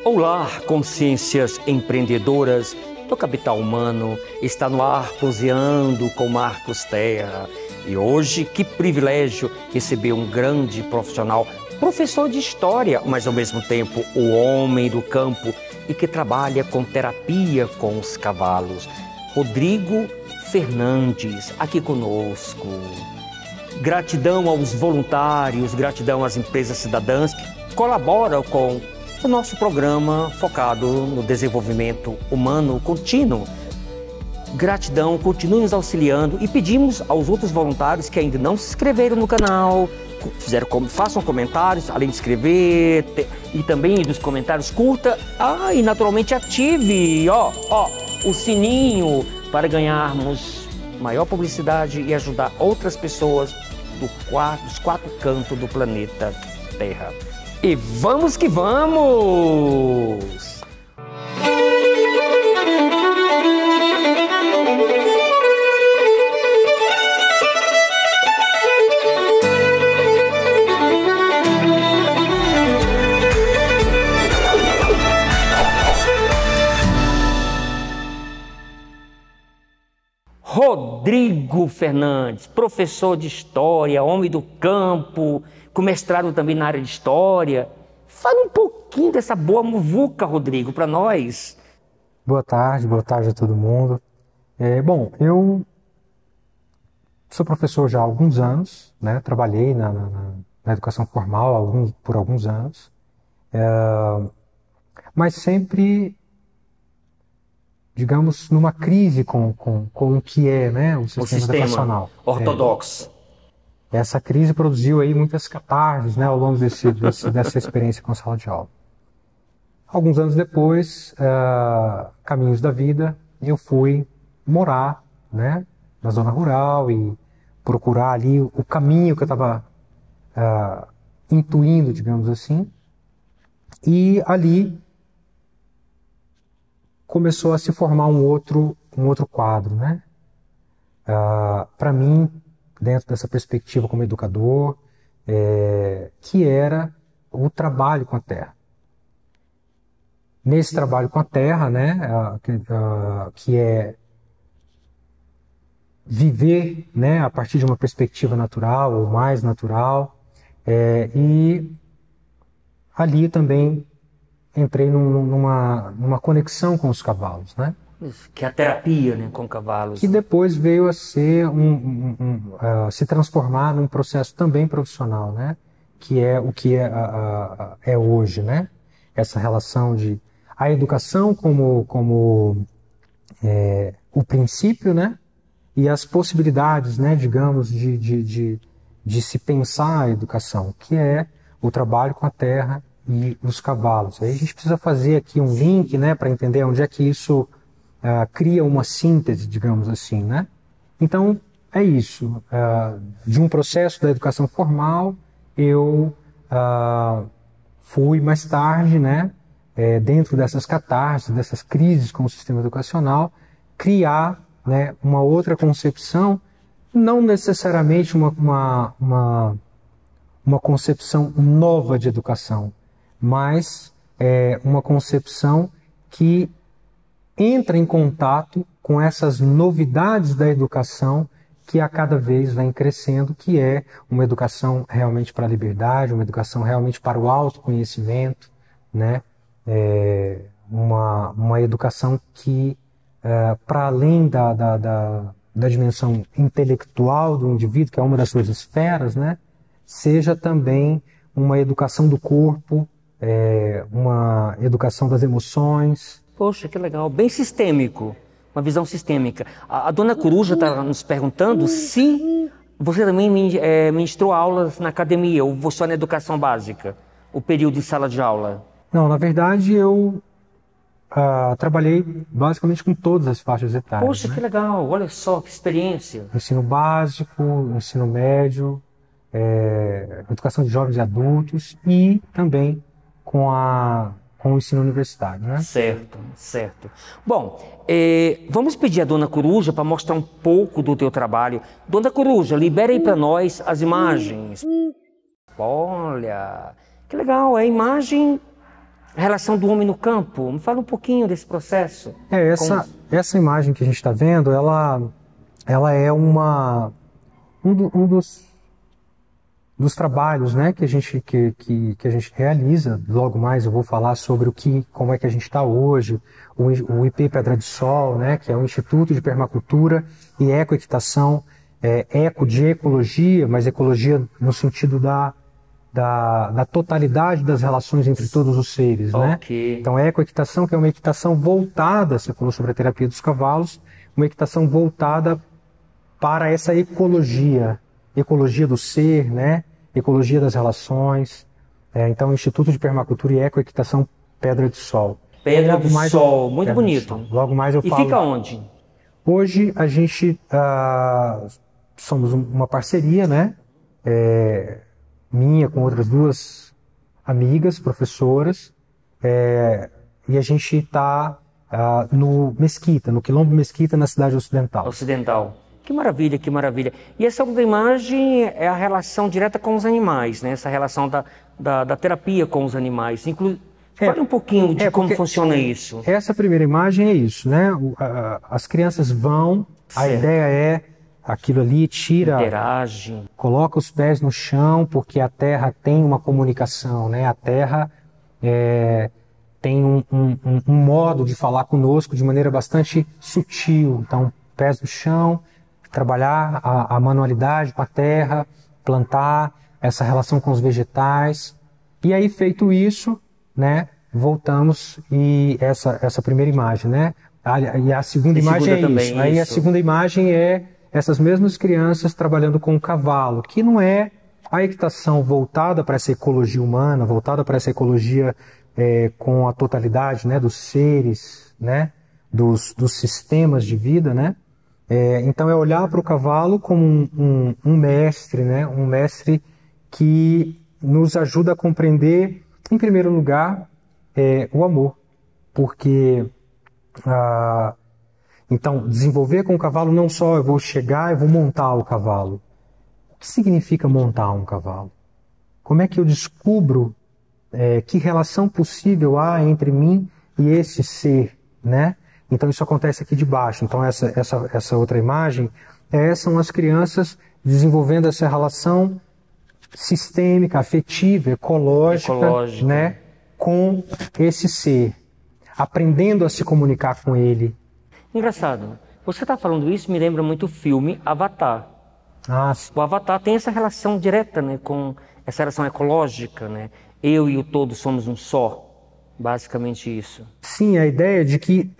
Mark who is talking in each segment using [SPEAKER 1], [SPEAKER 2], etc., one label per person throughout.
[SPEAKER 1] Olá, consciências empreendedoras do capital humano, está no ar Proseando com Marcos Terra. E hoje, que privilégio receber um grande profissional, professor de história, mas ao mesmo tempo o homem do campo e que trabalha com terapia com os cavalos. Rodrigo Fernandes, aqui conosco. Gratidão aos voluntários, gratidão às empresas cidadãs que colaboram com o nosso programa focado no desenvolvimento humano contínuo. Gratidão, continue nos auxiliando e pedimos aos outros voluntários que ainda não se inscreveram no canal, façam comentários, além de escrever, e também nos comentários curta, e naturalmente ative o sininho para ganharmos maior publicidade e ajudar outras pessoas dos quatro cantos do planeta Terra. E vamos que vamos! Rodrigo Fernandes, professor de História, homem do campo, com mestrado também na área de História. Fala um pouquinho dessa boa muvuca, Rodrigo, para nós.
[SPEAKER 2] Boa tarde a todo mundo. Bom, eu sou professor já há alguns anos, né? Trabalhei na educação formal por alguns anos, mas sempre, digamos, numa crise com o que é, né, o sistema educacional
[SPEAKER 1] ortodoxo.
[SPEAKER 2] Essa crise produziu aí muitas catarses, né, ao longo dessa experiência com sala de aula. Alguns anos depois, caminhos da vida, eu fui morar, né, na zona rural e procurar ali o caminho que eu estava intuindo, digamos assim, e ali começou a se formar um outro quadro, né? Para mim, dentro dessa perspectiva como educador, que era o trabalho com a terra. Nesse trabalho com a terra, né, que é viver, né, a partir de uma perspectiva natural ou mais natural, e ali também entrei numa conexão com os cavalos, né?
[SPEAKER 1] Isso, que é a terapia, né, com cavalos.
[SPEAKER 2] Que depois veio a ser se transformar num processo também profissional, né? Que é o que é hoje, né? Essa relação de a educação como o princípio, né? E as possibilidades, né? Digamos de se pensar a educação, que é o trabalho com a terra e os cavalos. Aí a gente precisa fazer aqui um link, né, para entender onde é que isso cria uma síntese, digamos assim, né? Então, é isso. De um processo da educação formal, eu fui mais tarde, né, dentro dessas catarses, dessas crises com o sistema educacional, criar, né, uma outra concepção, não necessariamente uma concepção nova de educação, mas uma concepção que entra em contato com essas novidades da educação que a cada vez vem crescendo, que é uma educação realmente para a liberdade, uma educação realmente para o autoconhecimento, né? Uma educação que, para além da dimensão intelectual do indivíduo, que é uma das suas esferas, né? Seja também uma educação do corpo, uma educação das emoções.
[SPEAKER 1] Poxa, que legal, bem sistêmico, uma visão sistêmica. A dona Coruja está nos perguntando se você também ministrou aulas na academia ou só na educação básica, o período em sala de aula.
[SPEAKER 2] Não, na verdade eu trabalhei basicamente com todas as faixas etárias.
[SPEAKER 1] Poxa, né? Que legal, olha só que experiência.
[SPEAKER 2] Ensino básico, ensino médio, educação de jovens e adultos e também com o ensino universitário, né?
[SPEAKER 1] Certo. Bom, vamos pedir à Dona Coruja para mostrar um pouco do teu trabalho. Dona Coruja, libera aí para nós as imagens. Olha, que legal, é a imagem A relação do homem no campo, me fala um pouquinho desse processo.
[SPEAKER 2] Essa imagem que a gente está vendo, ela é um dos trabalhos, né, que a gente realiza. Logo mais eu vou falar sobre como é que a gente está hoje, o IP Pedra de Sol, né, que é o Instituto de Permacultura e Ecoequitação, eco de ecologia, mas ecologia no sentido da totalidade das relações entre todos os seres, né? Então, a ecoequitação, que é uma equitação voltada, você falou sobre a terapia dos cavalos, uma equitação voltada para essa ecologia do ser, né? Ecologia das relações. Então, o Instituto de Permacultura e Ecoequitação Pedra de Sol.
[SPEAKER 1] Pedra do Sol, muito bonito.
[SPEAKER 2] Logo mais eu falo.
[SPEAKER 1] E fica onde?
[SPEAKER 2] Hoje a gente somos uma parceria, né? Minha com outras duas amigas, professoras, e a gente está no Quilombo Mesquita, na cidade ocidental.
[SPEAKER 1] Que maravilha, que maravilha. E essa outra imagem é a relação direta com os animais, né? Essa relação da terapia com os animais. Fale um pouquinho de como funciona isso.
[SPEAKER 2] Essa primeira imagem é isso, né? As crianças vão, a ideia é aquilo ali,
[SPEAKER 1] interage,
[SPEAKER 2] coloca os pés no chão, porque a terra tem uma comunicação, né? A terra tem um modo de falar conosco de maneira bastante sutil. Então, pés no chão, trabalhar a manualidade com a terra, plantar, essa relação com os vegetais. E aí, feito isso, né? Voltamos e essa primeira imagem, né? E a segunda imagem é isso. Aí a segunda imagem é essas mesmas crianças trabalhando com o cavalo, que não é a equitação voltada para essa ecologia humana, voltada para essa ecologia com a totalidade, né, dos seres, né, dos sistemas de vida, né? Então é olhar para o cavalo como um mestre, né, um mestre que nos ajuda a compreender, em primeiro lugar, o amor, porque então, desenvolver com o cavalo não só eu vou chegar e vou montar o cavalo. O que significa montar um cavalo? Como é que eu descubro que relação possível há entre mim e esse ser, né? Então, isso acontece aqui de baixo. Então, essa outra imagem são as crianças desenvolvendo essa relação sistêmica, afetiva, ecológica. Né, com esse ser, aprendendo a se comunicar com ele.
[SPEAKER 1] Engraçado, você está falando isso, me lembra muito o filme Avatar.
[SPEAKER 2] Sim.
[SPEAKER 1] O Avatar tem essa relação direta, né, com essa relação ecológica, né? Eu e o todo somos um só, basicamente isso.
[SPEAKER 2] Sim, a ideia de que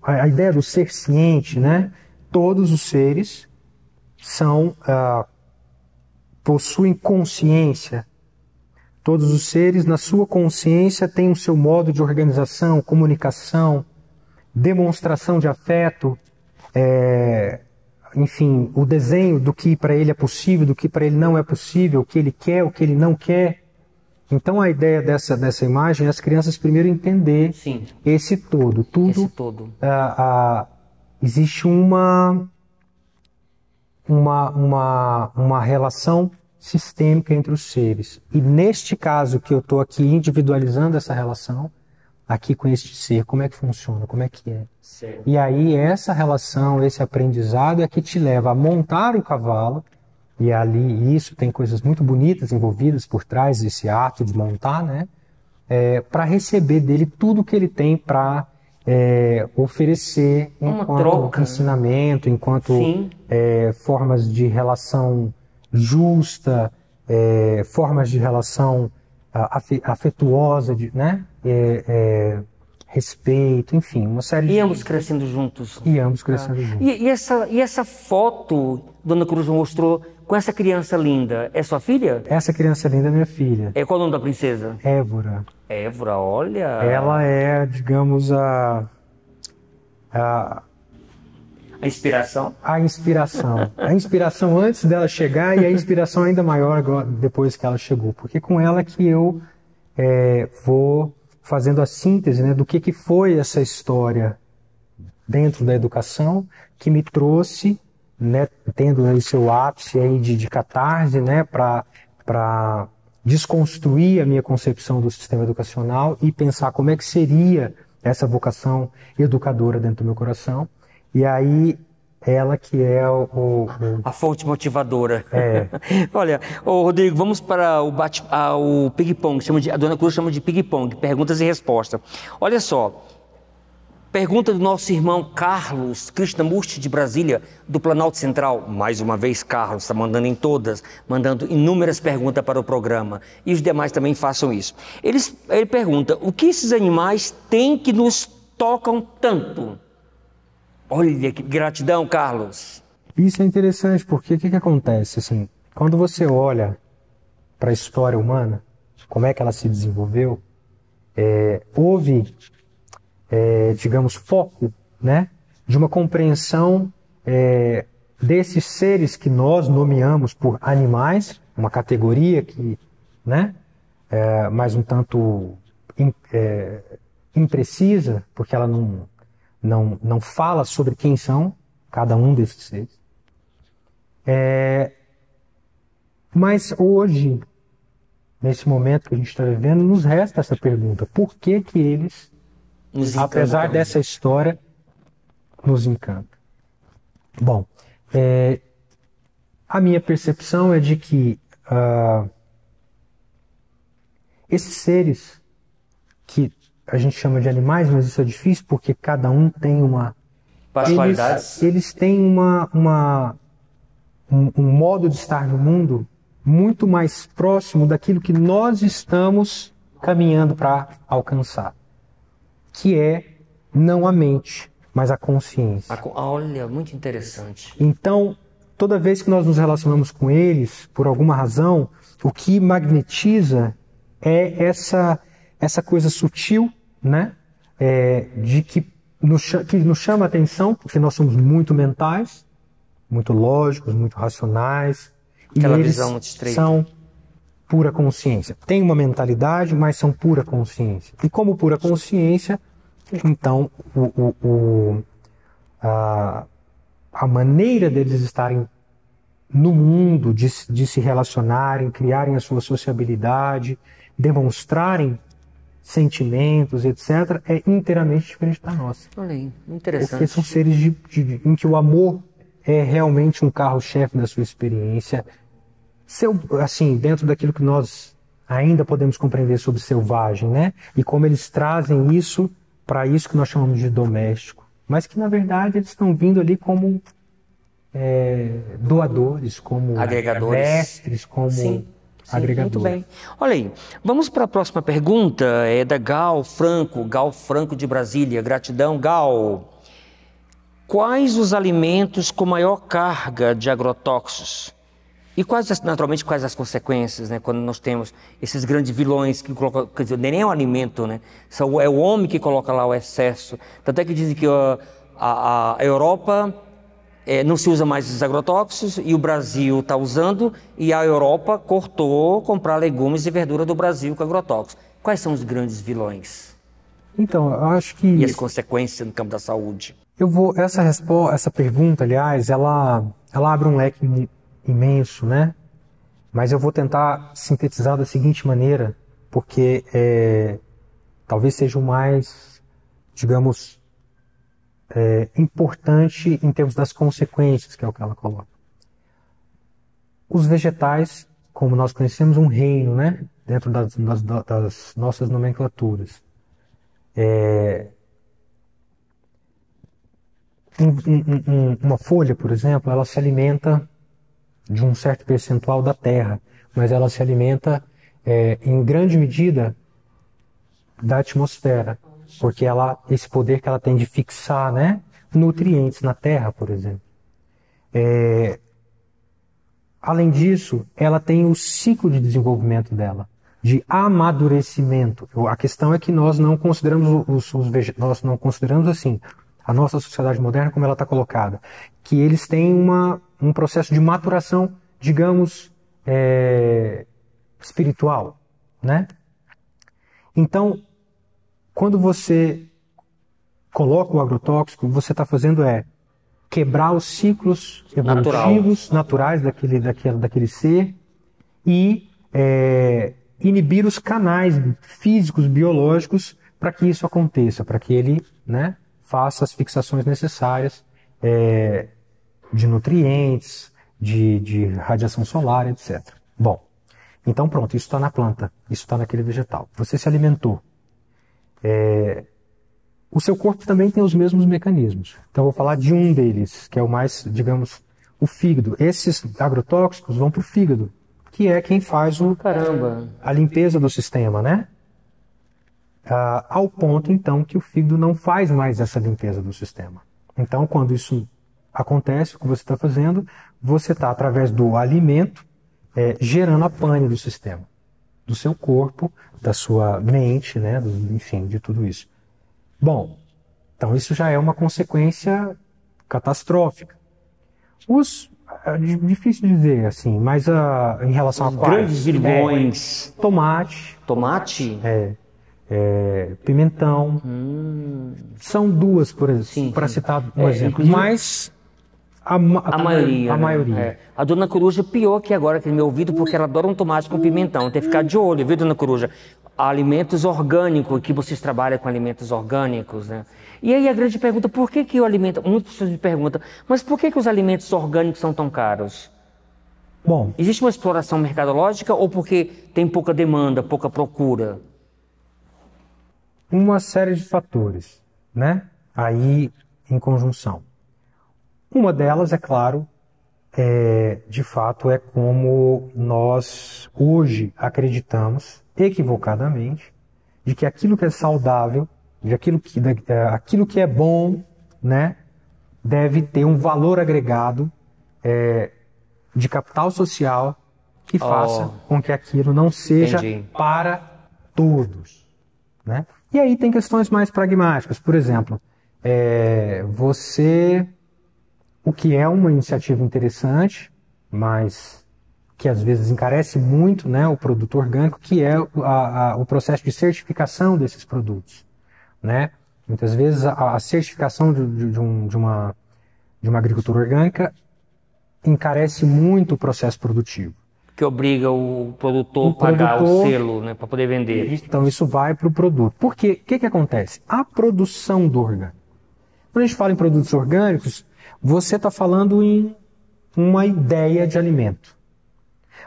[SPEAKER 2] a ideia do ser ciente, né? Todos os seres possuem consciência. Todos os seres, na sua consciência, têm o seu modo de organização, comunicação, demonstração de afeto, enfim, o desenho do que para ele é possível, do que para ele não é possível, o que ele quer, o que ele não quer. Então a ideia dessa imagem é as crianças primeiro entender esse todo. Existe uma relação sistêmica entre os seres. E neste caso que eu estou aqui individualizando essa relação, aqui com este ser, como é que funciona, como é que é.
[SPEAKER 1] Certo.
[SPEAKER 2] E aí essa relação, esse aprendizado é que te leva a montar o cavalo, e ali isso tem coisas muito bonitas envolvidas por trás desse ato de montar, né? Para receber dele tudo que ele tem para oferecer enquanto ensinamento, enquanto formas de relação justa, formas de relação afetuosa, né? Respeito, enfim, uma série
[SPEAKER 1] E ambos crescendo juntos.
[SPEAKER 2] E ambos crescendo juntos.
[SPEAKER 1] E essa foto, Dona Cruz mostrou, com essa criança linda, é sua filha?
[SPEAKER 2] Essa criança linda é minha filha.
[SPEAKER 1] Qual o nome da princesa?
[SPEAKER 2] Évora.
[SPEAKER 1] Évora, olha...
[SPEAKER 2] Ela é, digamos, a
[SPEAKER 1] inspiração?
[SPEAKER 2] A inspiração. A inspiração antes dela chegar e a inspiração ainda maior agora, depois que ela chegou. Porque com ela que eu vou fazendo a síntese, né, do que foi essa história dentro da educação que me trouxe, né, tendo aí seu ápice aí de catarse, né, para desconstruir a minha concepção do sistema educacional e pensar como é que seria essa vocação educadora dentro do meu coração. E aí, ela que é
[SPEAKER 1] a fonte motivadora.
[SPEAKER 2] É.
[SPEAKER 1] Olha, Rodrigo, vamos para o ping-pong, a Dona Cruz chama de ping-pong, perguntas e respostas. Olha só, pergunta do nosso irmão Carlos Krishnamurti de Brasília, do Planalto Central. Mais uma vez, Carlos está mandando em todas, mandando inúmeras perguntas para o programa. E os demais também façam isso. Ele pergunta, o que esses animais têm que nos tocam tanto? Olha, que gratidão, Carlos.
[SPEAKER 2] Isso é interessante, porque o que acontece? Assim, quando você olha para a história humana, como é que ela se desenvolveu, houve, digamos, foco, né, de uma compreensão desses seres que nós nomeamos por animais, uma categoria que, né, mais um tanto imprecisa, porque ela não fala sobre quem são cada um desses seres. Mas hoje, nesse momento que a gente está vivendo, nos resta essa pergunta: por que que eles, apesar dessa história, nos encantam? Bom, a minha percepção é de que esses seres que a gente chama de animais, mas isso é difícil porque cada um tem uma
[SPEAKER 1] particularidade.
[SPEAKER 2] Eles têm um modo de estar no mundo muito mais próximo daquilo que nós estamos caminhando para alcançar, que é não a mente, mas a consciência.
[SPEAKER 1] Olha, muito interessante.
[SPEAKER 2] Então, toda vez que nós nos relacionamos com eles, por alguma razão, o que magnetiza é essa coisa sutil, né? De que nos chama a atenção, porque nós somos muito mentais, muito lógicos, muito racionais.
[SPEAKER 1] Aquela
[SPEAKER 2] e eles
[SPEAKER 1] visão muito estreita.
[SPEAKER 2] São pura consciência. Tem uma mentalidade, mas são pura consciência. E como pura consciência, então a maneira deles estarem no mundo, de se relacionarem, criarem a sua sociabilidade, demonstrarem sentimentos, etc., é inteiramente diferente da nossa.
[SPEAKER 1] Olha, interessante.
[SPEAKER 2] Porque são seres em que o amor é realmente um carro-chefe da sua experiência. Assim, dentro daquilo que nós ainda podemos compreender sobre selvagem, né? E como eles trazem isso para isso que nós chamamos de doméstico. Mas que, na verdade, eles estão vindo ali como doadores, como
[SPEAKER 1] agregadores,
[SPEAKER 2] mestres, como...
[SPEAKER 1] Sim.
[SPEAKER 2] Agregador.
[SPEAKER 1] Muito bem. Olha aí, vamos para a próxima pergunta, é da Gal Franco de Brasília. Gratidão, Gal. Quais os alimentos com maior carga de agrotóxicos? E naturalmente, quais as consequências, né? Quando nós temos esses grandes vilões que colocam, quer dizer, nem é um alimento, né? É o homem que coloca lá o excesso. Tanto é que dizem que a Europa... não se usa mais esses agrotóxicos e o Brasil está usando, e a Europa cortou comprar legumes e verdura do Brasil com agrotóxicos. Quais são os grandes vilões?
[SPEAKER 2] Então, eu acho que...
[SPEAKER 1] E as consequências no campo da saúde?
[SPEAKER 2] Essa pergunta, aliás, ela abre um leque imenso, né? Mas eu vou tentar sintetizar da seguinte maneira, porque talvez seja o mais, digamos... importante em termos das consequências, que é o que ela coloca. Os vegetais, como nós conhecemos, um reino, né? Dentro das nossas nomenclaturas. Uma folha, por exemplo, ela se alimenta de um certo percentual da terra, mas ela se alimenta em grande medida da atmosfera, porque esse poder que ela tem de fixar, né, nutrientes na terra, por exemplo. Além disso, ela tem o ciclo de desenvolvimento dela, de amadurecimento. A questão é que nós não consideramos nós não consideramos assim a nossa sociedade moderna como ela está colocada, que eles têm um processo de maturação, digamos, espiritual, né? Então, quando você coloca o agrotóxico, você está fazendo quebrar os ciclos evolutivos naturais daquele ser e inibir os canais físicos, biológicos, para que isso aconteça, para que ele, né, faça as fixações necessárias de nutrientes, de radiação solar, etc. Bom, então pronto, isso está na planta, isso está naquele vegetal. Você se alimentou. O seu corpo também tem os mesmos mecanismos. Então eu vou falar de um deles, que é o mais, digamos, o fígado. Esses agrotóxicos vão para o fígado, que é quem faz a limpeza do sistema, né? Ao ponto, então, que o fígado não faz mais essa limpeza do sistema. Então, quando isso acontece, o que você está fazendo, você está, através do alimento, gerando a pane do sistema, do seu corpo, da sua mente, né? Enfim, de tudo isso. Bom, então isso já é uma consequência catastrófica. Difícil de dizer, assim, mas em relação a
[SPEAKER 1] grandes vilões...
[SPEAKER 2] Tomate.
[SPEAKER 1] Tomate?
[SPEAKER 2] Pimentão. São duas, por exemplo, para citar um exemplo. Mas a maioria. A maioria.
[SPEAKER 1] A dona Coruja pior que agora aqui no meu ouvido, porque ela adora um tomate com pimentão. Tem que ficar de olho, viu, dona Coruja? Alimentos orgânicos, que vocês trabalham com alimentos orgânicos, né? E aí a grande pergunta, por que o alimento... Muitas pessoas me perguntam, mas por que os alimentos orgânicos são tão caros?
[SPEAKER 2] Bom...
[SPEAKER 1] Existe uma exploração mercadológica ou porque tem pouca demanda, pouca procura?
[SPEAKER 2] Uma série de fatores, né? Aí, em conjunção. Uma delas, é claro, de fato, é como nós hoje acreditamos, equivocadamente, de que aquilo que é saudável, de aquilo que é bom, né, deve ter um valor agregado de capital social que faça com que aquilo não seja para todos, né? E aí tem questões mais pragmáticas. Por exemplo, o que é uma iniciativa interessante, mas que às vezes encarece muito, né, o produto orgânico, que é o processo de certificação desses produtos, né? Muitas vezes a certificação de uma agricultura orgânica encarece muito o processo produtivo.
[SPEAKER 1] Que obriga o produtor a pagar o selo, né, para poder vender.
[SPEAKER 2] Então isso vai para o produto. Porque o que acontece? A produção do orgânico. Quando a gente fala em produtos orgânicos, você está falando em uma ideia de alimento.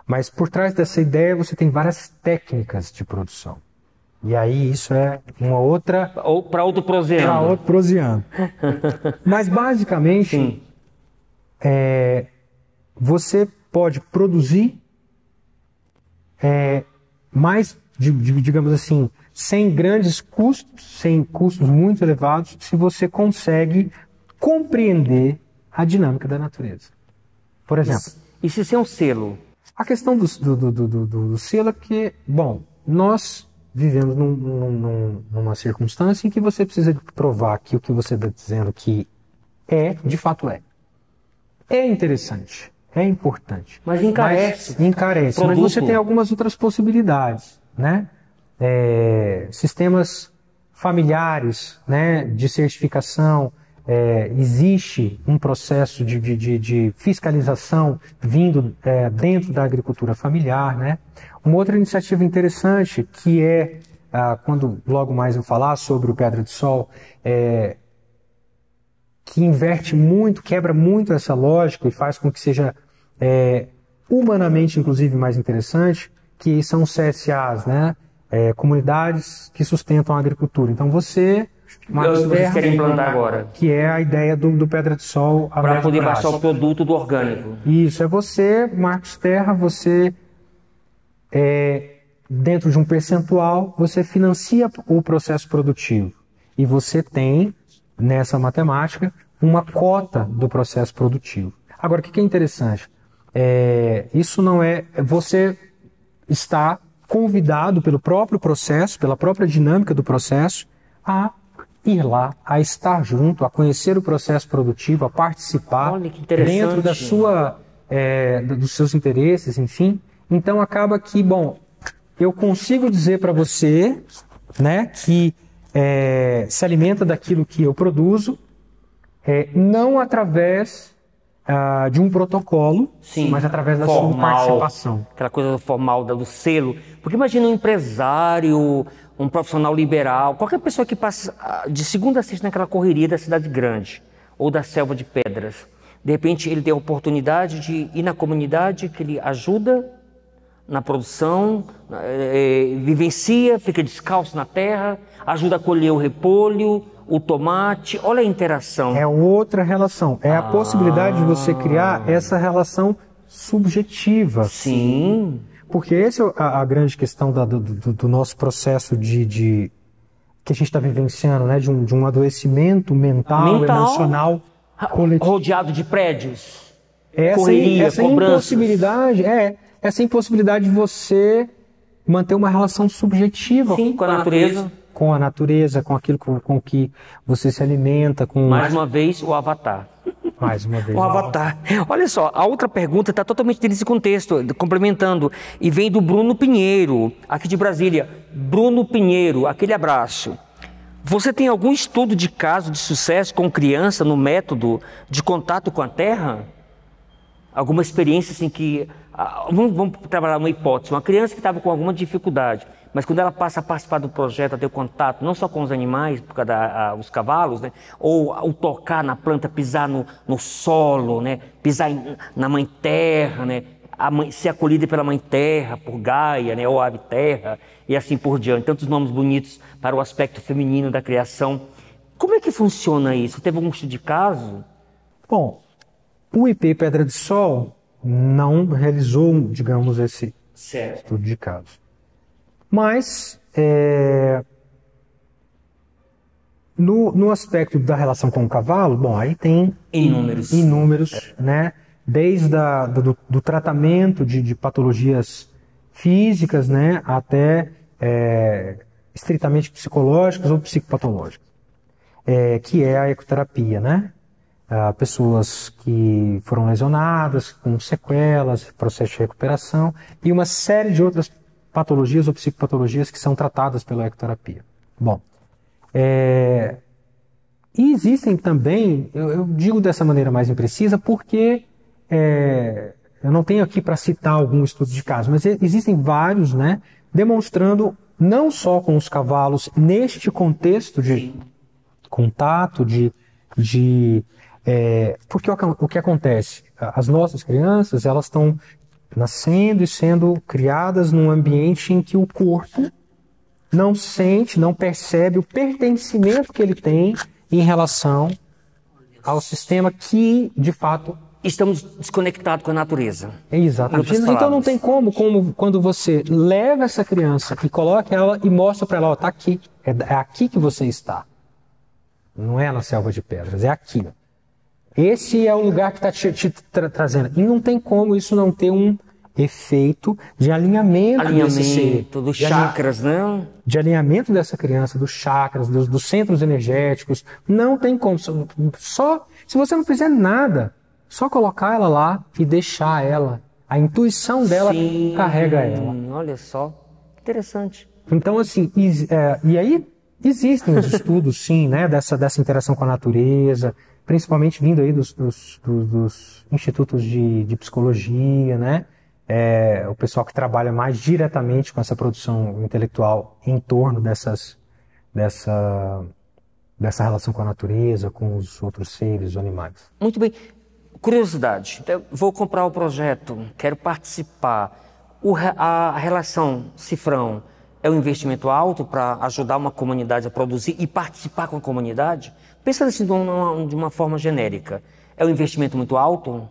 [SPEAKER 2] Mas por trás dessa ideia você tem várias técnicas de produção. E aí isso é uma outra...
[SPEAKER 1] Ou para outro proseando.
[SPEAKER 2] Para outro proseando. Mas basicamente, você pode produzir mais, digamos assim, sem grandes custos, sem custos muito elevados, se você consegue compreender a dinâmica da natureza. Por exemplo...
[SPEAKER 1] E se é um selo?
[SPEAKER 2] A questão do selo é que, bom, nós vivemos numa circunstância em que você precisa provar que o que você está dizendo que de fato é. É interessante, é importante.
[SPEAKER 1] Mas encarece.
[SPEAKER 2] Encarece, mas você tem algumas outras possibilidades, né? Sistemas familiares, né, de certificação. Existe um processo de fiscalização vindo dentro da agricultura familiar, né? Uma outra iniciativa interessante que quando logo mais eu falar sobre o Pedra de Sol, que inverte muito, quebra muito essa lógica e faz com que seja humanamente, inclusive, mais interessante, que são os CSAs, né? Comunidades que sustentam a agricultura. Então vocês
[SPEAKER 1] querem implantar agora.
[SPEAKER 2] Que é a ideia do Pedra de Sol.
[SPEAKER 1] Para poder baixar o produto do orgânico.
[SPEAKER 2] Isso, você, Marcos Terra, você, dentro de um percentual, você financia o processo produtivo. E você tem, nessa matemática, uma cota do processo produtivo. Agora, o que é interessante? Isso não é... Você está convidado pelo próprio processo, pela própria dinâmica do processo, a ir lá, a estar junto, a conhecer o processo produtivo, a participar dentro da dos seus interesses, enfim. Então acaba que, bom, eu consigo dizer para você, né, que se alimenta daquilo que eu produzo, não através de um protocolo,
[SPEAKER 1] Sim,
[SPEAKER 2] mas através da sua participação.
[SPEAKER 1] Aquela coisa formal do selo. Porque imagina um empresário, um profissional liberal, qualquer pessoa que passa de segunda a sexta naquela correria da cidade grande ou da selva de pedras. De repente ele tem a oportunidade de ir na comunidade que ele ajuda na produção, vivencia, fica descalço na terra, ajuda a colher o repolho, o tomate. Olha a interação.
[SPEAKER 2] É outra relação. É a possibilidade de você criar essa relação subjetiva.
[SPEAKER 1] Sim.
[SPEAKER 2] Porque essa é a grande questão do nosso processo que a gente está vivenciando, né? De um adoecimento mental, emocional, coletivo.
[SPEAKER 1] Rodeado de prédios.
[SPEAKER 2] Essa impossibilidade, essa impossibilidade de você manter uma relação subjetiva.
[SPEAKER 1] Sim, com a natureza.
[SPEAKER 2] Com a natureza, com aquilo com que você se alimenta.
[SPEAKER 1] Mais uma vez, o avatar.
[SPEAKER 2] Mais uma vez.
[SPEAKER 1] O avatar. Olha só, a outra pergunta está totalmente nesse contexto, complementando, e vem do Bruno Pinheiro, aqui de Brasília. Bruno Pinheiro, aquele abraço. Você tem algum estudo de caso de sucesso com criança no método de contato com a Terra? Alguma experiência assim que... Vamos trabalhar uma hipótese. Uma criança que estava com alguma dificuldade, mas quando ela passa a participar do projeto, a ter contato não só com os animais, por causa dos cavalos, né? Ou o tocar na planta, pisar no solo, né? Pisar na mãe terra, né? Ser acolhida pela mãe terra, por Gaia, né? Ou ave terra, e assim por diante. Tantos nomes bonitos para o aspecto feminino da criação. Como é que funciona isso? Teve algum estudo de caso?
[SPEAKER 2] Bom, o IP Pedra de Sol não realizou, digamos, esse estudo de caso. Mas, no aspecto da relação com o cavalo, bom, aí tem inúmeros, né? Desde do tratamento de patologias físicas, né? Até estritamente psicológicas ou psicopatológicas, que é a ecoterapia, né? Pessoas que foram lesionadas, com sequelas, processo de recuperação e uma série de outras patologias ou psicopatologias que são tratadas pela ecoterapia. Bom, e existem também, eu digo dessa maneira mais imprecisa porque eu não tenho aqui para citar algum estudo de caso, mas existem vários, né, demonstrando não só com os cavalos neste contexto de contato, porque o que acontece? As nossas crianças, elas estão nascendo e sendo criadas num ambiente em que o corpo não sente, não percebe o pertencimento que ele tem em relação ao sistema que, de fato...
[SPEAKER 1] Estamos desconectados com a natureza.
[SPEAKER 2] Exatamente. Então não tem como quando você leva essa criança e coloca ela e mostra para ela, ó, tá aqui, é aqui que você está. Não é na selva de pedras, é aqui. Esse é o lugar que está te trazendo. E não tem como isso não ter um efeito de alinhamento desse ser.
[SPEAKER 1] Dos chakras, né?
[SPEAKER 2] De alinhamento dessa criança, dos chakras, dos centros energéticos. Não tem como. Só se você não fizer nada, só colocar ela lá e deixar ela. A intuição dela carrega ela.
[SPEAKER 1] Olha só, interessante.
[SPEAKER 2] Então, assim, e aí existem os estudos, sim, né, dessa interação com a natureza, principalmente vindo aí dos institutos de psicologia, né? O pessoal que trabalha mais diretamente com essa produção intelectual em torno dessa relação com a natureza, com os outros seres, os animais.
[SPEAKER 1] Muito bem. Curiosidade, vou comprar o projeto, quero participar. A relação cifrão é um investimento alto para ajudar uma comunidade a produzir e participar com a comunidade? Pensa assim de uma forma genérica. É um investimento muito alto?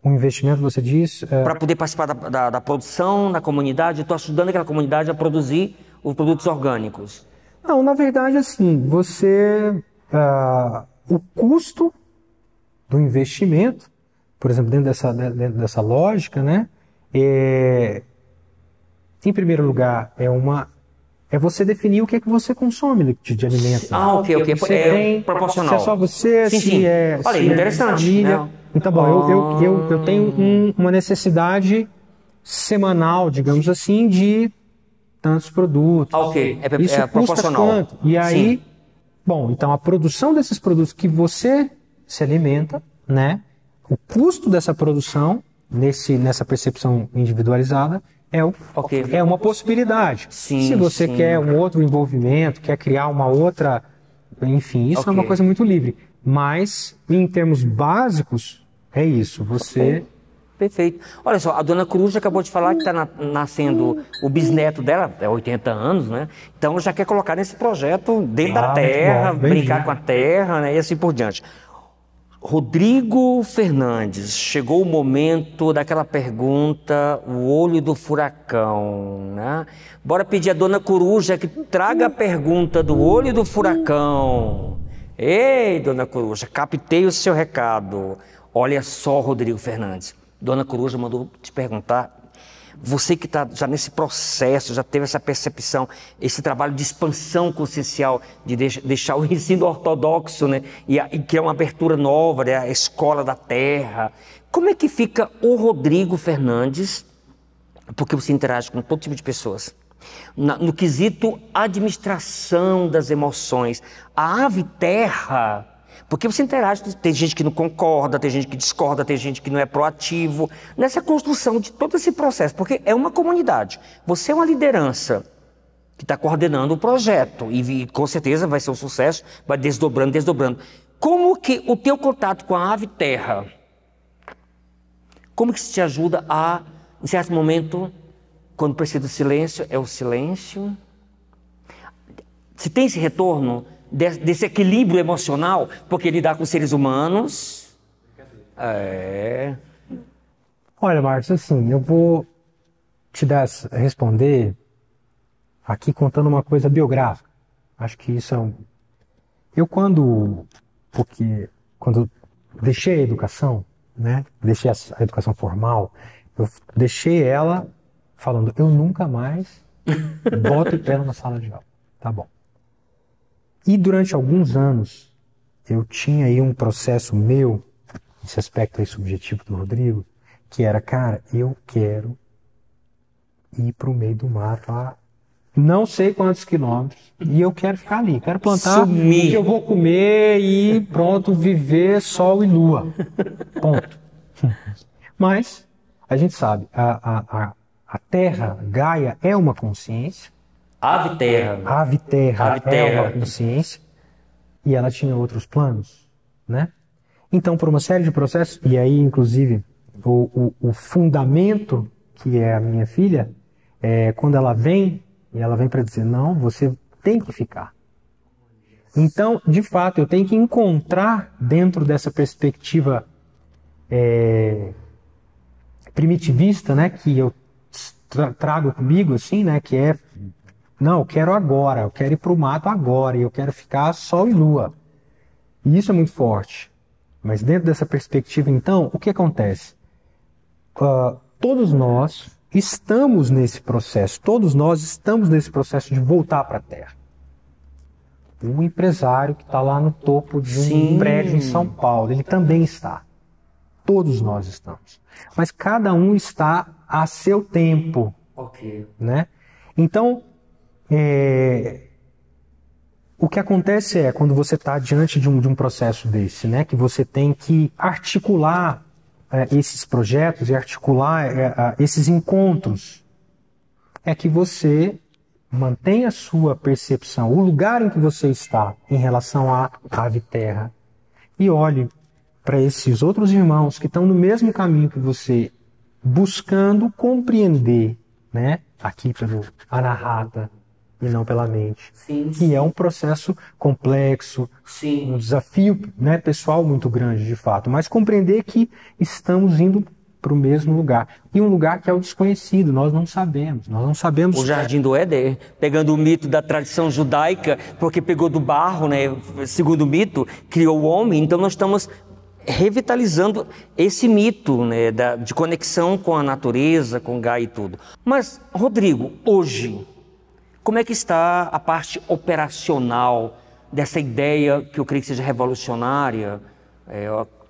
[SPEAKER 2] Um investimento, você diz...
[SPEAKER 1] Para poder participar da produção na comunidade, estou ajudando aquela comunidade a produzir os produtos orgânicos.
[SPEAKER 2] Não, na verdade, assim, o custo do investimento, por exemplo, dentro dessa lógica, né? Em primeiro lugar, é você definir o que é que você consome de alimento.
[SPEAKER 1] Ok. É proporcional.
[SPEAKER 2] Se é só você,
[SPEAKER 1] sim. Olha, interessante.
[SPEAKER 2] Família.
[SPEAKER 1] Né?
[SPEAKER 2] Então, bom, eu tenho uma necessidade semanal, digamos assim, de tantos produtos.
[SPEAKER 1] Ok,
[SPEAKER 2] isso
[SPEAKER 1] é proporcional.
[SPEAKER 2] Quanto? E aí, bom, então a produção desses produtos que você se alimenta, né? o custo dessa produção, nessa percepção individualizada, é uma possibilidade.
[SPEAKER 1] Sim,
[SPEAKER 2] se você
[SPEAKER 1] sim.
[SPEAKER 2] quer um outro envolvimento, quer criar uma outra... Enfim, isso é uma coisa muito livre. Mas, em termos básicos, é isso. Você...
[SPEAKER 1] Perfeito. Olha só, a dona Cruz acabou de falar que está nascendo o bisneto dela, é 80 anos, né? Então já quer colocar nesse projeto dentro da terra, brincar com a terra, né? E assim por diante. Rodrigo Fernandes, chegou o momento daquela pergunta, o olho do furacão, né? Bora pedir a dona Coruja que traga a pergunta do olho do furacão. Ei, dona Coruja, captei o seu recado. Olha só, Rodrigo Fernandes, dona Coruja mandou te perguntar, você que está já nesse processo, já teve essa percepção, esse trabalho de expansão consciencial, de deixar o ensino ortodoxo, né, e criar uma abertura nova, né, a escola da terra. Como é que fica o Rodrigo Fernandes, porque você interage com todo tipo de pessoas, no quesito administração das emoções, a ave terra... Porque você interage, tem gente que não concorda, tem gente que discorda, tem gente que não é proativo, nessa construção de todo esse processo, porque é uma comunidade. Você é uma liderança que está coordenando o projeto e com certeza vai ser um sucesso, vai desdobrando, desdobrando. Como que o teu contato com a ave terra, como que isso te ajuda a, em certo momento, quando precisa do silêncio, é o silêncio? Se tem esse retorno desse equilíbrio emocional, porque lidar com seres humanos
[SPEAKER 2] Olha, Marcos, assim, eu vou te responder aqui contando uma coisa biográfica. Acho que isso é quando deixei a educação, né, deixei a educação formal, eu deixei ela falando, eu nunca mais boto o pé na sala de aula, tá bom. E durante alguns anos, eu tinha aí um processo meu, esse aspecto aí subjetivo do Rodrigo, que era, cara, eu quero ir para o meio do mato a não sei quantos quilômetros, e eu quero ficar ali, quero plantar o que eu vou comer e pronto, viver sol e lua. Ponto. Mas, a gente sabe, a Terra, Gaia, é uma consciência.
[SPEAKER 1] Ave terra.
[SPEAKER 2] Ave terra é uma consciência e ela tinha outros planos, né? Então, por uma série de processos, e aí, inclusive, o fundamento, que é a minha filha, quando ela vem para dizer, não, você tem que ficar. Então, de fato, eu tenho que encontrar dentro dessa perspectiva primitivista, né, que eu trago comigo, assim, né, que é não, eu quero agora, eu quero ir para o mato agora, e eu quero ficar sol e lua. E isso é muito forte. Mas dentro dessa perspectiva, então, o que acontece? Todos nós estamos nesse processo, de voltar para a Terra. O empresário que está lá no topo de um prédio em São Paulo, ele também está. Todos nós estamos. Mas cada um está a seu tempo. Né? Então, o que acontece quando você está diante de um processo desse, né, que você tem que articular esses projetos e articular esses encontros, é que você mantém a sua percepção, o lugar em que você está em relação à ave terra, e olhe para esses outros irmãos que estão no mesmo caminho que você, buscando compreender, né, aqui pelo Anahata, e não pela mente. E é um processo complexo, um desafio, né, pessoal muito grande, de fato. Mas compreender que estamos indo para o mesmo lugar. E um lugar que é o desconhecido, nós não sabemos.
[SPEAKER 1] O Jardim do Éden, pegando o mito da tradição judaica, porque pegou do barro, né, segundo o mito, criou o homem. Então nós estamos revitalizando esse mito, né, de conexão com a natureza, com Gaia e tudo. Mas, Rodrigo, hoje, como é que está a parte operacional dessa ideia que eu creio que seja revolucionária?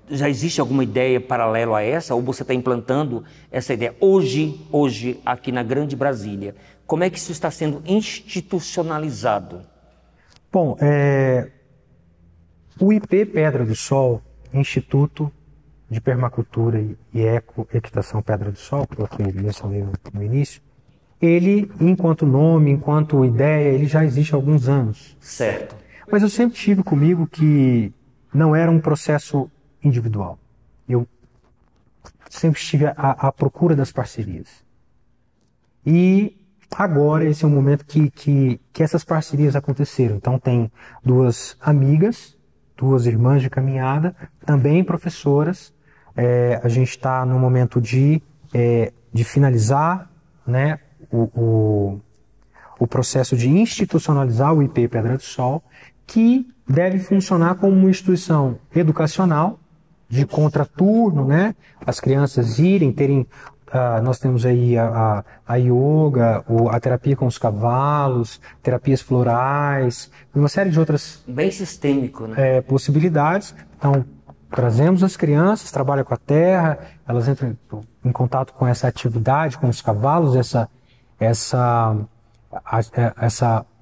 [SPEAKER 1] Já existe alguma ideia paralela a essa? Ou você está implantando essa ideia hoje aqui na Grande Brasília? Como é que isso está sendo institucionalizado?
[SPEAKER 2] Bom, o IP Pedra do Sol, Instituto de permacultura e equitação Pedra do Sol, que eu mencionei no início, ele, enquanto nome, enquanto ideia, ele já existe há alguns anos.
[SPEAKER 1] Certo.
[SPEAKER 2] Mas eu sempre tive comigo que não era um processo individual. Eu sempre estive à procura das parcerias. E agora esse é o momento que essas parcerias aconteceram. Então tem duas amigas, duas irmãs de caminhada, também professoras. A gente está no momento de finalizar, né, o processo de institucionalizar o IP Pedra do Sol, que deve funcionar como uma instituição educacional, de contraturno, né? As crianças terem... nós temos aí a yoga, a terapia com os cavalos, terapias florais, uma série de outras...
[SPEAKER 1] Bem sistêmico, né?
[SPEAKER 2] Possibilidades. Então, trazemos as crianças, trabalham com a terra, elas entram em contato com essa atividade, com os cavalos, essa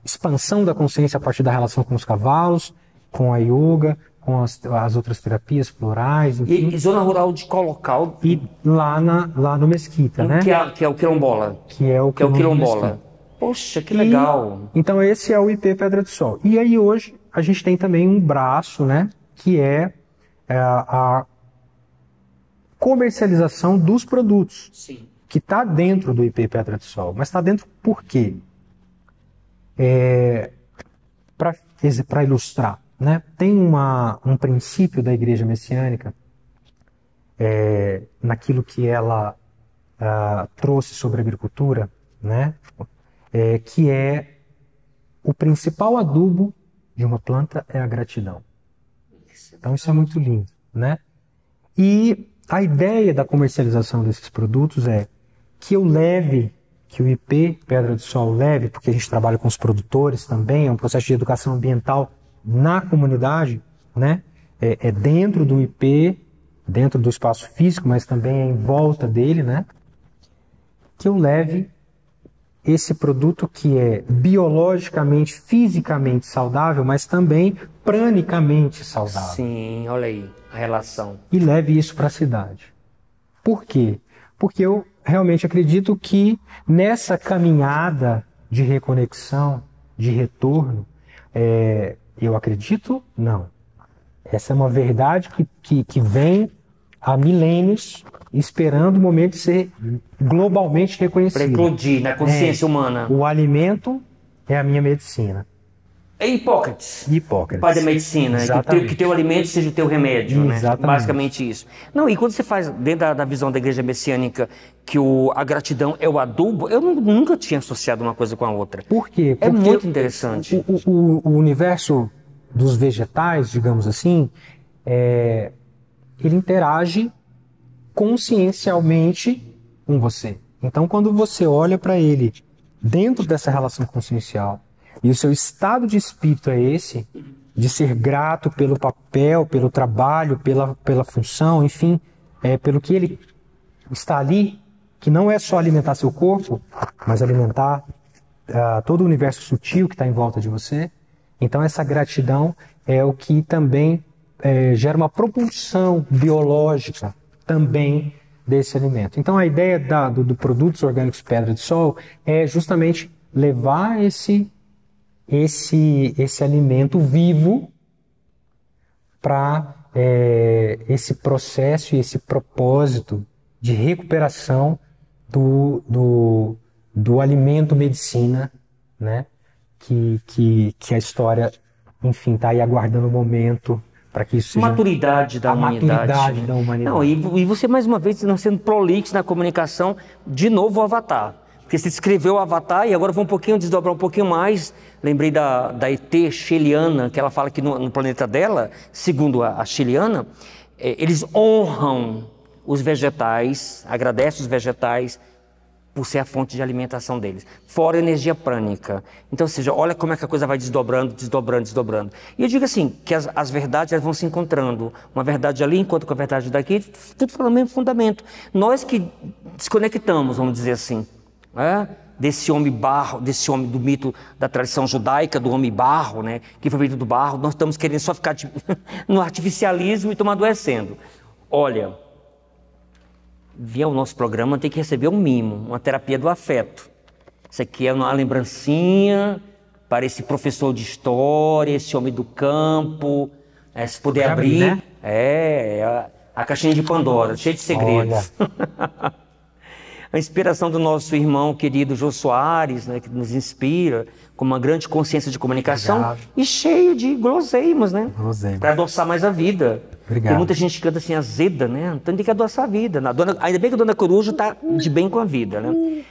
[SPEAKER 2] expansão da consciência a partir da relação com os cavalos, com a yoga, com as outras terapias florais, enfim.
[SPEAKER 1] E zona rural de qual local?
[SPEAKER 2] E lá no Mesquita, né?
[SPEAKER 1] Que é o quilombola.
[SPEAKER 2] Que é o
[SPEAKER 1] quilombola. Poxa, que legal.
[SPEAKER 2] Então esse é o IP Pedra do Sol. E aí hoje a gente tem também um braço, né? Que é a comercialização dos produtos.
[SPEAKER 1] Sim.
[SPEAKER 2] Que está dentro do IP Pedra do Sol. Mas está dentro por quê? Para ilustrar, né? Tem um princípio da Igreja Messiânica, naquilo que ela trouxe sobre a agricultura, né? Que é o principal adubo de uma planta é a gratidão. Então isso é muito lindo, né? E a ideia da comercialização desses produtos é que que o IP Pedra do Sol leve, porque a gente trabalha com os produtores também, é um processo de educação ambiental na comunidade, né? Dentro do IP, dentro do espaço físico, mas também em volta dele, né? Que eu leve esse produto que é biologicamente, fisicamente saudável, mas também pranicamente saudável.
[SPEAKER 1] Sim, olha aí a relação.
[SPEAKER 2] E leve isso para a cidade. Por quê? Porque eu realmente acredito que nessa caminhada de reconexão, de retorno, eu acredito? Não. Essa é uma verdade que vem há milênios esperando o momento de ser globalmente reconhecido.
[SPEAKER 1] Para eclodir na consciência humana.
[SPEAKER 2] O alimento é a minha medicina.
[SPEAKER 1] É Hipócrates.
[SPEAKER 2] Hipócrates.
[SPEAKER 1] O pai da medicina. Que teu alimento seja o teu remédio.
[SPEAKER 2] Exatamente.
[SPEAKER 1] Né? Basicamente isso. Não, e quando você faz, dentro da visão da Igreja Messiânica, que a gratidão é o adubo, eu nunca tinha associado uma coisa com a outra.
[SPEAKER 2] Por quê?
[SPEAKER 1] Porque muito interessante.
[SPEAKER 2] O universo dos vegetais, digamos assim, ele interage consciencialmente com você. Então, quando você olha para ele dentro dessa relação consciencial, e o seu estado de espírito é esse, de ser grato pelo papel, pelo trabalho, pela função, enfim, pelo que ele está ali, que não é só alimentar seu corpo, mas alimentar todo o universo sutil que está em volta de você. Então essa gratidão é o que também gera uma propulsão biológica também desse alimento. Então a ideia do Produtos Orgânicos Pedra do Sol é justamente levar esse alimento vivo para esse processo e esse propósito de recuperação do alimento medicina, né? Que a história, enfim, está aí aguardando o momento para que isso seja...
[SPEAKER 1] Maturidade da humanidade.
[SPEAKER 2] Maturidade da humanidade.
[SPEAKER 1] Não, e você, mais uma vez, não sendo prolixo na comunicação, de novo o Avatar. Porque você escreveu o Avatar e agora vou desdobrar um pouquinho mais. Lembrei da ET Sheliana, que ela fala que no planeta dela, segundo a Sheliana, eles honram os vegetais, agradecem os vegetais por ser a fonte de alimentação deles. Fora a energia prânica. Então, ou seja, olha como é que a coisa vai desdobrando. E eu digo assim, que as verdades elas vão se encontrando. Uma verdade ali, enquanto com a verdade daqui, tudo pelo mesmo fundamento. Nós que desconectamos, vamos dizer assim, desse homem barro, desse homem do mito da tradição judaica, do homem barro, né, que foi feito do barro, nós estamos querendo só ficar no artificialismo e estamos adoecendo. Olha, vir ao nosso programa tem que receber um mimo, uma terapia do afeto. Isso aqui é uma lembrancinha para esse professor de história, esse homem do campo, se puder abrir, né? A caixinha de Pandora, cheia de segredos. A inspiração do nosso irmão querido Jô Soares, né, que nos inspira com uma grande consciência de comunicação. Obrigado. E cheio de guloseimas, né? Para adoçar mais a vida.
[SPEAKER 2] Obrigado.
[SPEAKER 1] Tem muita gente que canta assim, azeda, né? Então tem que adoçar a vida. Ainda bem que a Dona Coruja está de bem com a vida, né?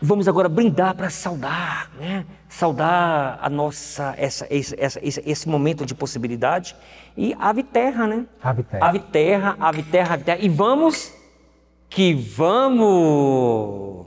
[SPEAKER 1] Vamos agora brindar para saudar, né? Saudar a nossa, esse momento de possibilidade. E ave terra, né?
[SPEAKER 2] Ave terra.
[SPEAKER 1] Ave terra, ave terra, ave terra. E vamos que vamos!